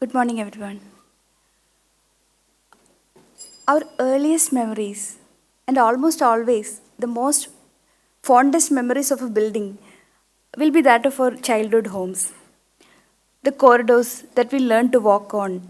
Good morning, everyone. Our earliest memories, and almost always the most fondest memories of a building, will be that of our childhood homes. The corridors that we learned to walk on,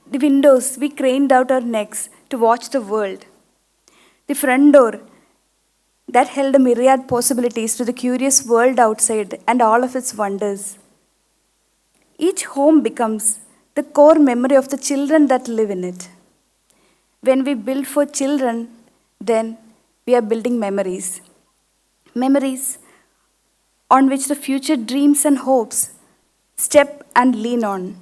the windows we craned out our necks to watch the world, the front door that held a myriad possibilities to the curious world outside and all of its wonders. Each home becomes the core memory of the children that live in it. When we build for children, then we are building memories. Memories on which the future dreams and hopes step and lean on.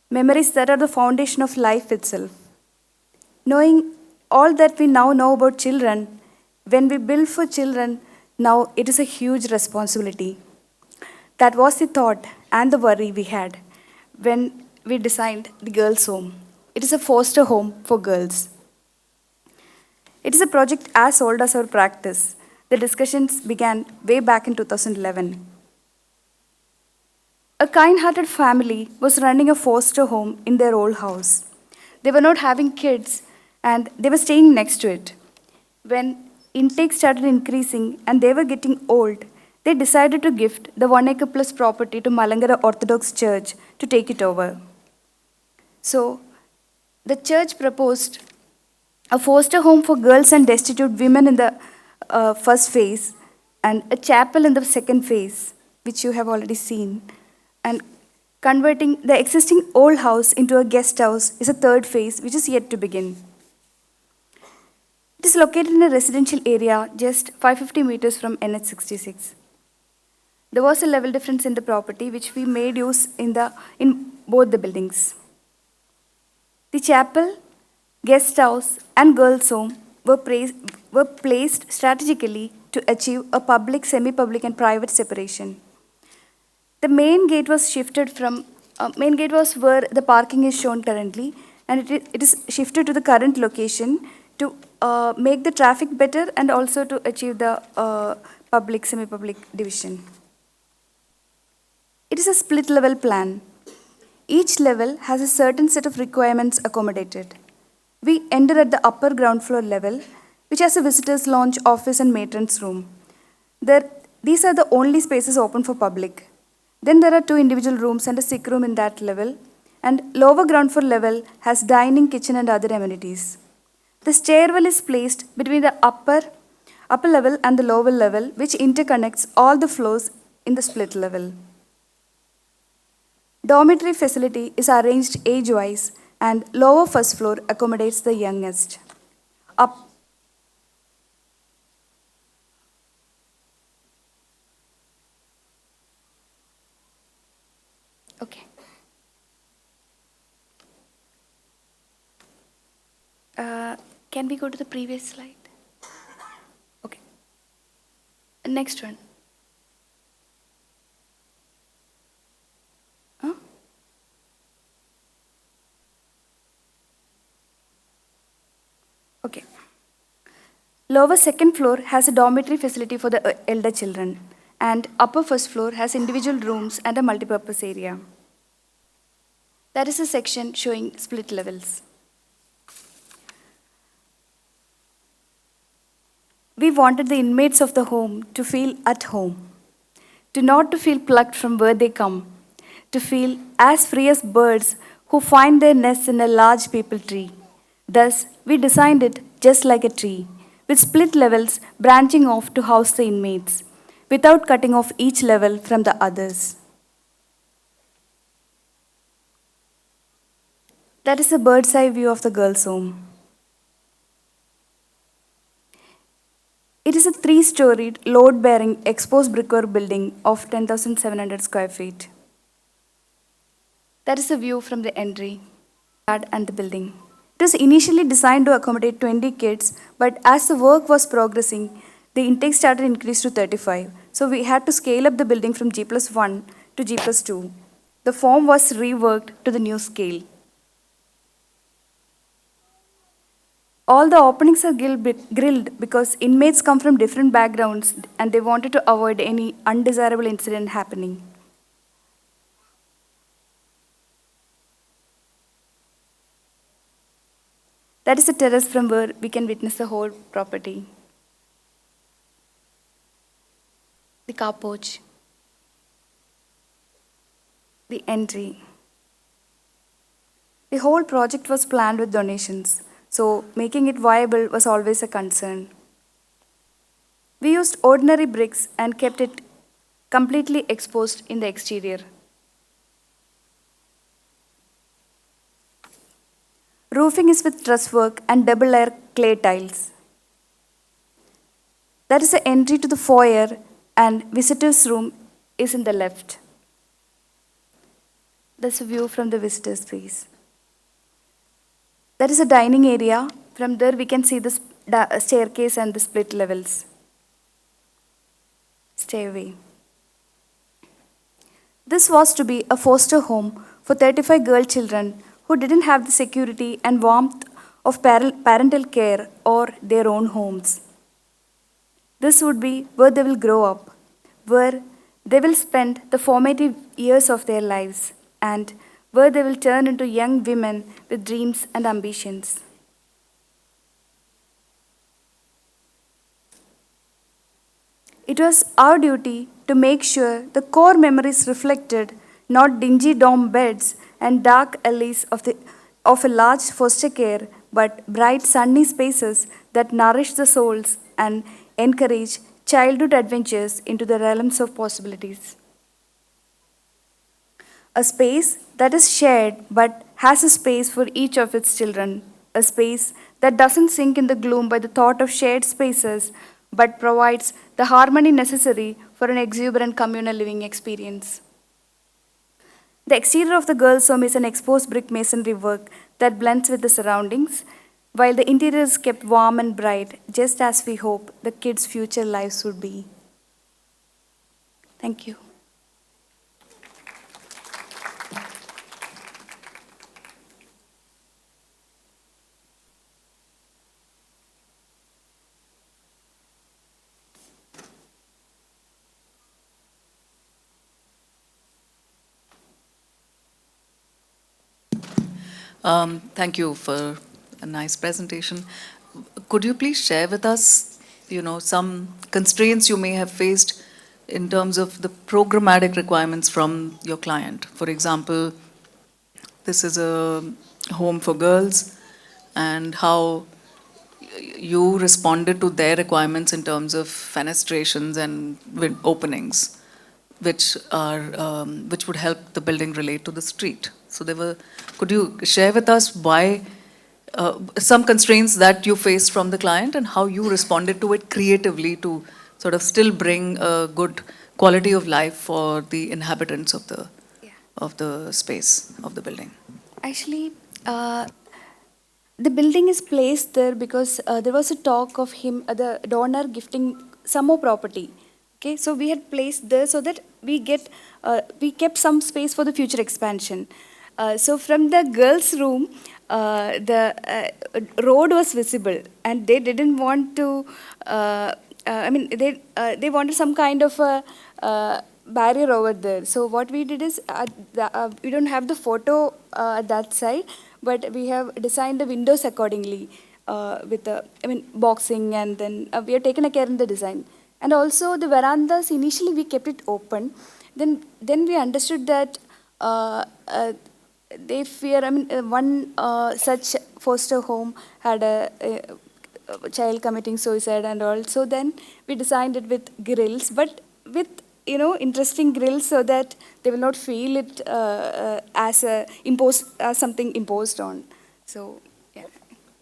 Memories that are the foundation of life itself. Knowing all that we now know about children, when we build for children, now it is a huge responsibility. That was the thought and the worry we had when we designed the girls' home. It is a foster home for girls. It is a project as old as our practice. The discussions began way back in 2011. A kind hearted family was running a foster home in their old house. They were not having kids and they were staying next to it. When intake started increasing and they were getting old, they decided to gift the 1 acre plus property to Malangara Orthodox Church to take it over. So, the church proposed a foster home for girls and destitute women in the first phase, and a chapel in the second phase, which you have already seen. And converting the existing old house into a guest house is a third phase, which is yet to begin. It is located in a residential area just 550 meters from NH66. There was a level difference in the property, which we made use in both the buildings. The chapel, guest house, and girls' home were placed strategically to achieve a public, semi-public, and private separation. The main gate was shifted from main gate was where the parking is shown currently, and it is shifted to the current location to make the traffic better and also to achieve the public, semi-public division. It is a split level plan. Each level has a certain set of requirements accommodated. We enter at the upper ground floor level, which has a visitor's lounge, office, and matron's room. These are the only spaces open for public. Then there are 2 individual rooms and a sick room in that level, and lower ground floor level has dining, kitchen, and other amenities. The stairwell is placed between the upper level and the lower level, which interconnects all the floors in the split level. Dormitory facility is arranged age-wise, and lower first floor accommodates the youngest. Up Okay. Can we go to the previous slide? Okay. Next one. Okay. Lower second floor has a dormitory facility for the elder children, and upper first floor has individual rooms and a multipurpose area. That is a section showing split levels. We wanted the inmates of the home to feel at home, not to feel plucked from where they come, to feel as free as birds who find their nests in a large maple tree. Thus, we designed it just like a tree, with split levels branching off to house the inmates, without cutting off each level from the others. That is a bird's eye view of the girls' home. It is a 3-storied, load-bearing, exposed brickwork building of 10,700 square feet. That is a view from the entry and the building. It was initially designed to accommodate 20 kids, but as the work was progressing, the intake started to increase to 35. So we had to scale up the building from G+1 to G+2. The form was reworked to the new scale. All the openings are grilled because inmates come from different backgrounds and they wanted to avoid any undesirable incident happening. That is the terrace from where we can witness the whole property. The car porch, the entry. The whole project was planned with donations, so making it viable was always a concern. We used ordinary bricks and kept it completely exposed in the exterior. Roofing is with truss work and double layer clay tiles. That is the entry to the foyer, and visitors' room is in the left. That's a view from the visitors' space. That is a dining area. From there, we can see the staircase and the split levels. Stairway. This was to be a foster home for 35 girl children who didn't have the security and warmth of parental care or their own homes. This would be where they will grow up, where they will spend the formative years of their lives, and where they will turn into young women with dreams and ambitions. It was our duty to make sure the core memories reflected not dingy dorm beds and dark alleys of a large foster care, but bright sunny spaces that nourish the souls and encourage childhood adventures into the realms of possibilities. A space that is shared but has a space for each of its children. A space that doesn't sink in the gloom by the thought of shared spaces but provides the harmony necessary for an exuberant communal living experience. The exterior of the girls' home is an exposed brick masonry work that blends with the surroundings, while the interior is kept warm and bright, just as we hope the kids' future lives would be. Thank you. Thank you for a nice presentation. Could you please share with us, some constraints you may have faced in terms of the programmatic requirements from your client? For example, this is a home for girls, and how you responded to their requirements in terms of fenestrations and openings, which would help the building relate to the street. So could you share with us why some constraints that you faced from the client and how you responded to it creatively to sort of still bring a good quality of life for the inhabitants of the space of the building? Actually, the building is placed there because there was a talk of him, the donor gifting some more property. Okay, so we had placed there so that we kept some space for the future expansion. So from the girls' room, the road was visible, and they didn't want to. They wanted some kind of a barrier over there. So what we did is, we don't have the photo at that side, but we have designed the windows accordingly with the, boxing, and then we have taken a care in the design. And also the verandas, initially we kept it open. Then we understood that they fear, one such foster home had a child committing suicide and all. So then we designed it with grills, but with, interesting grills so that they will not feel it as something imposed on. So, yeah.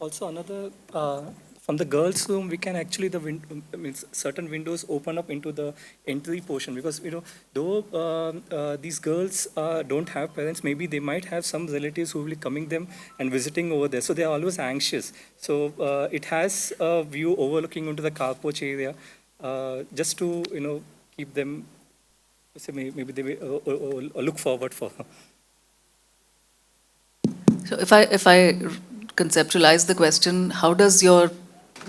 Also, another from the girls' room, we can actually means certain windows open up into the entry portion, because though these girls don't have parents, maybe they might have some relatives who will be coming them and visiting over there, so they are always anxious. So it has a view overlooking into the car porch area, just to keep them. So maybe they may look forward for. So if I conceptualize the question, how does your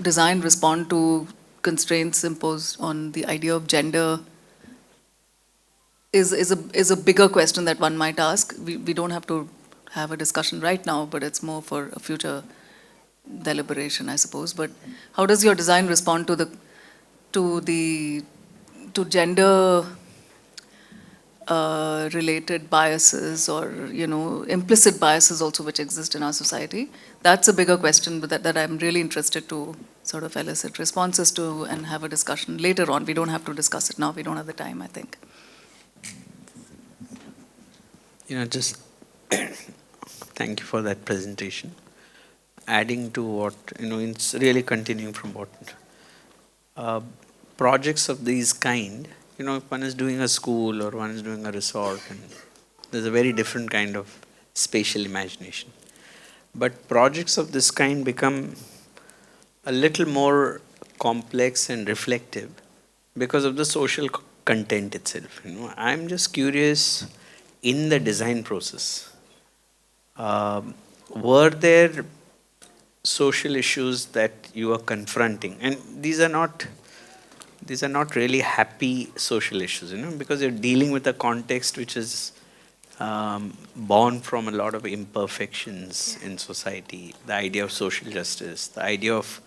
design respond to constraints imposed on the idea of gender? Is a bigger question that one might ask. We don't have to have a discussion right now, but it's more for a future deliberation, I suppose. But how does your design respond to the to gender related biases, or implicit biases also which exist in our society? That's a bigger question, but that I'm really interested to sort of elicit responses to and have a discussion later on. We don't have to discuss it now. We don't have the time, I think. Just thank you for that presentation. Adding to what, it's really continuing from what uh, projects of these kind, if one is doing a school or one is doing a resort, and there's a very different kind of spatial imagination. But projects of this kind become a little more complex and reflective because of the social content itself. I'm just curious, in the design process, were there social issues that you are confronting? And these are not really happy social issues, because you're dealing with a context which is born from a lot of imperfections in society. The idea of social justice, the idea of,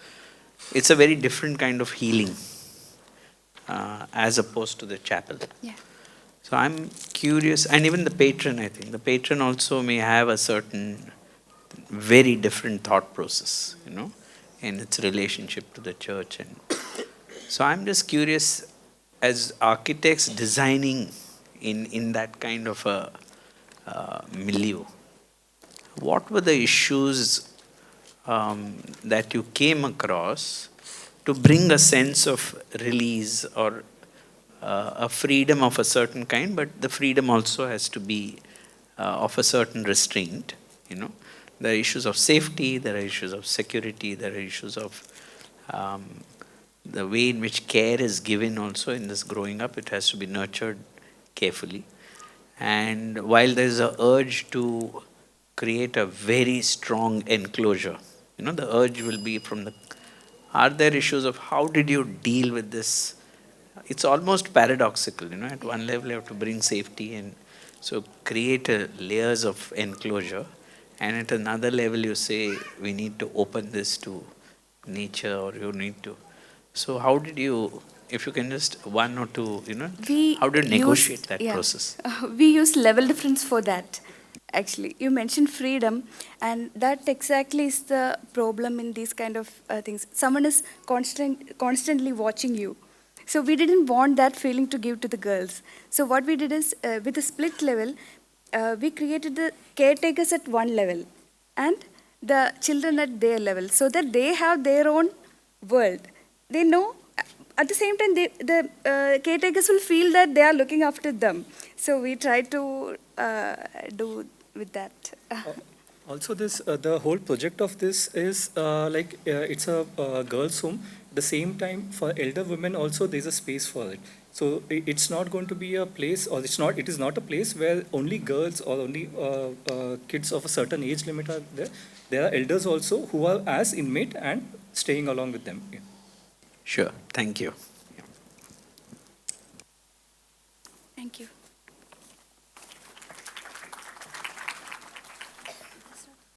it's a very different kind of healing as opposed to the chapel. Yeah. So I'm curious, and even the patron, I think the patron also may have a certain very different thought process, in its relationship to the church. And so I'm just curious, as architects designing in that kind of a milieu, what were the issues that you came across to bring a sense of release, or a freedom of a certain kind, but the freedom also has to be of a certain restraint. There are issues of safety, there are issues of security, there are issues of the way in which care is given also in this growing up. It has to be nurtured carefully. And while there is a urge to create a very strong enclosure, the urge will be from the, are there issues of how did you deal with this? It's almost paradoxical, at one level you have to bring safety and so create layers of enclosure, and at another level you say we need to open this to nature, or you need to. So how did you, if you can just one or two, how do you negotiate that process? We use level difference for that. Actually, you mentioned freedom, and that exactly is the problem in these kind of things. Someone is constantly watching you. So we didn't want that feeling to give to the girls. So what we did is, with a split level, we created the caretakers at one level and the children at their level, so that they have their own world. They know, at the same time, the caretakers will feel that they are looking after them. So we try to do with that. Also, this the whole project of this is it's a girls' home. The same time, for elder women also, there's a space for it. So it's not going to be a place, or it's not. It is not a place where only girls or only kids of a certain age limit are there. There are elders also who are as inmate and staying along with them. Yeah. Sure, thank you. Thank you.